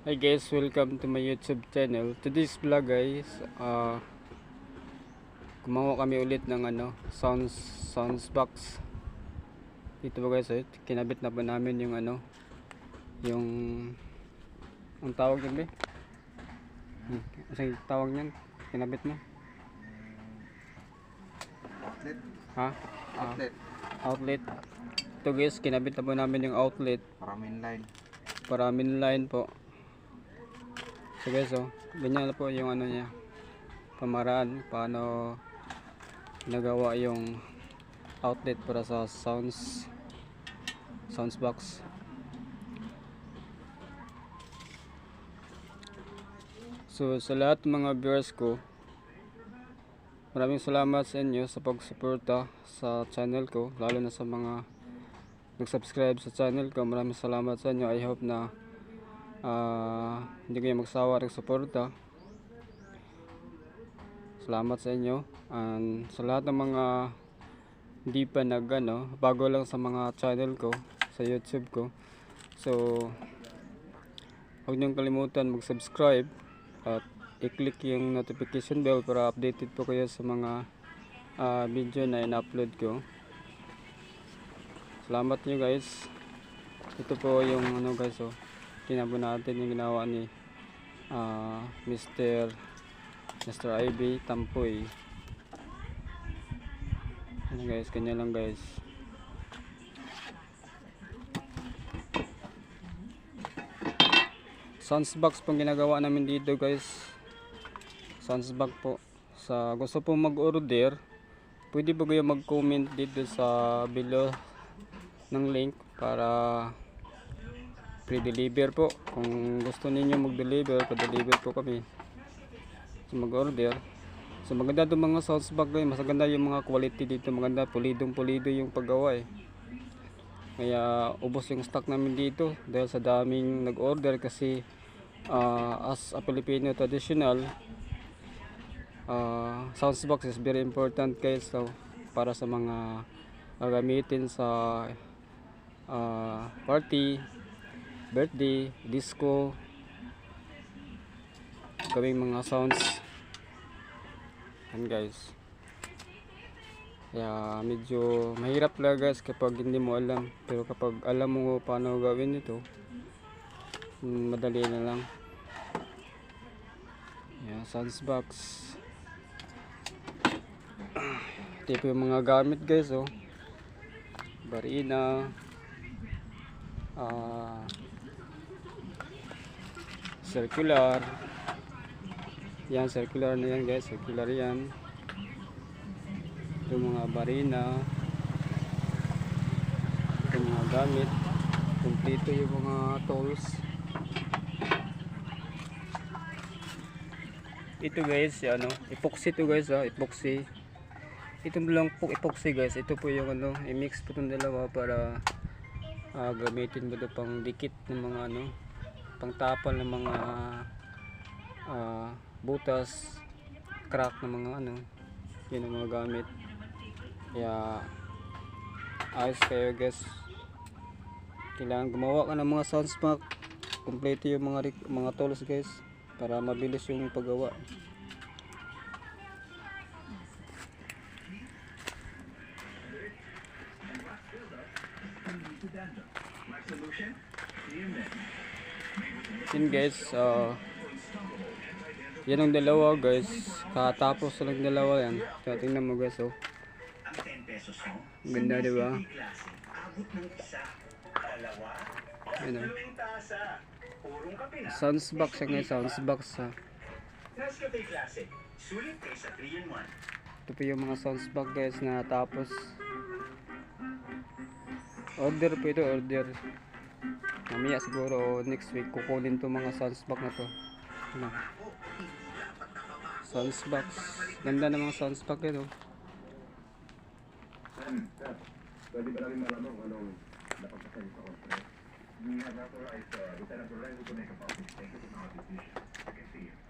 Hi guys, welcome to my YouTube channel. Today's vlog guys, gumawa kami ulit ng sounds box. Dito ba guys, kinabit na po namin yung yung ang tawag yun ba? Ang tawag niyan, kinabit mo? Outlet. Ha? Outlet. Ito guys, kinabit na po namin yung outlet. Para mainline po. So guys, ganyan na po yung niya, pamaraan paano nagawa yung outlet para sa sounds box. So sa lahat ng mga viewers ko, maraming salamat sa inyo sa pagsuporta sa channel ko, lalo na sa mga nag-subscribe sa channel ko. Maraming salamat sa inyo. I hope na hindi kayo magsawa ng suporta. Salamat sa inyo, and sa lahat ng mga hindi pa bago lang sa mga channel ko sa YouTube ko, so huwag niyong kalimutan mag-subscribe at i-click yung notification bell para updated po kayo sa mga video na in-upload ko. Salamat niyo guys. Ito po yung guys, tinabo natin yung ginawa ni Mr. Ivy Tampoy. Guys, kanya lang guys. Soundsbox pong ginagawa namin dito guys. Soundsbox po. Sa gusto pong mag-order, pwede po kayo mag-comment dito sa below ng link para pre-deliver po. Kung gusto ninyo mag-deliver, pa-deliver po kami. So mag-order. So maganda itong mga soundsbox guys. Mas maganda yung mga quality dito. Maganda, pulidong-pulido yung paggawa Kaya ubos yung stock namin dito dahil sa daming nag-order. Kasi as a Filipino traditional, soundsbox is very important guys. So para sa mga gagamitin sa party, birthday, disco, gawing mga sounds guys. Kaya medyo mahirap lang guys kapag hindi mo alam, pero kapag alam mo paano gawin ito, madali na lang. Soundsbox. Ito po yung mga gamit guys, barina, circular. Yan, circular na yan guys, circular yan. Ito mga barina, ito mga gamit, kompleto yung mga tools. Ito guys, epoxy to guys, epoxy. Ito lang po epoxy guys. Ito po yung i-mix po itong dalawa para gamitin mo ito pang dikit ng mga pang tapal ng mga butas, crack ng mga yun ang mga gamit. Kaya ayos kayo guys. Kailangan gumawa ka ng mga soundsbox, kompleto yung mga tools guys, para mabilis yung paggawa. Yun guys, yan ang dalawa guys. Katapos lang dalawa yan. So, tingnan mo guys, ganda diba? Yan soundsbox yan guys, soundsbox Ito po yung mga soundsbox guys na tapos. Order po ito, order. Mamaya siguro next week kukunin to mga soundsbox na to. Soundsbox. Ganda ng mga soundsbox ito. Pwede ba namin malaman kung anong napagpasalit sa conference? We have authorized Lieutenant Lorenzo to make a public statement on our decision. You can see it.